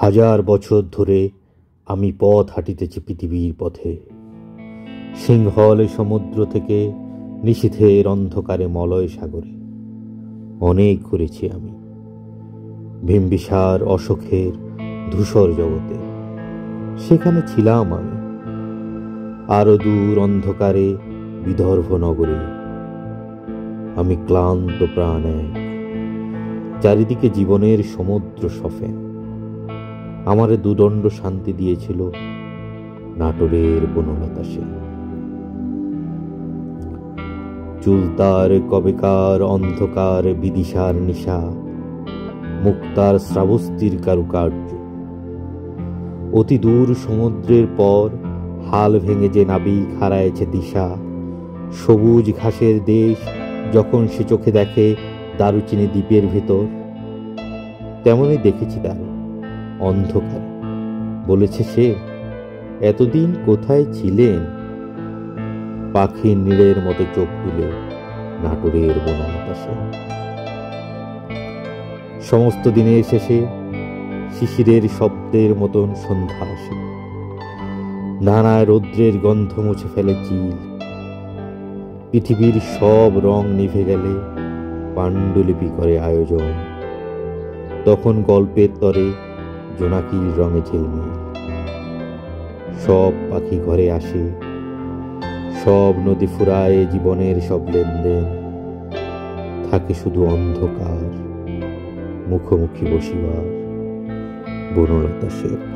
হাজার বছর ধরে আমি পথ হাঁটিতেছি পৃথিবীর পথে। সিংহল সমুদ্র থেকে নিশীথের অন্ধকারে মলয় সাগরে অনেক ঘুরেছি আমি। বিম্বিসার অশোকের ধূসর জগতে সেখানে ছিলাম আমি। আরো দূর অন্ধকারে বিদর্ভ নগরে আমি ক্লান্ত প্রাণ এক, চারিদিকে জীবনের সমুদ্র সফে। আমারে দুদণ্ড শান্তি দিয়েছিল নাটোরের বনলতা সে। চুলতার কবেকার অন্ধকার বিদিশার নিশা, মুক্তার শ্রাবস্তির কারুকার্য। অতি দূর সমুদ্রের পর হাল ভেঙে যে নাবিক হারায়েছে দিশা। সবুজ ঘাসের দেশ যখন সে চোখে দেখে দারুচিনি দ্বীপের ভেতর, তেমনই দেখেছি তার অন্ধকার। বলেছে সে, এতদিন কোথায় ছিলেন? পাখির নীড়ের মতো চোখ তুলে নাটোরের বনলতা সে। সমস্ত দিনের শেষে শিশিরের শব্দের মতন সন্ধ্যা আসে। নানায় রৌদ্রের গন্ধ মুছে ফেলে চিল। পৃথিবীর সব রং নিভে গেলে পাণ্ডুলিপি করে আয়োজন। তখন গল্পের তরে জোনাকির রঙে ঝিলমিল। সব পাখি ঘরে আসে, সব নদী ফুরায় জীবনের সব লেনদেন। থাকে শুধু অন্ধকার, মুখোমুখি বসিবার বনলতা সে।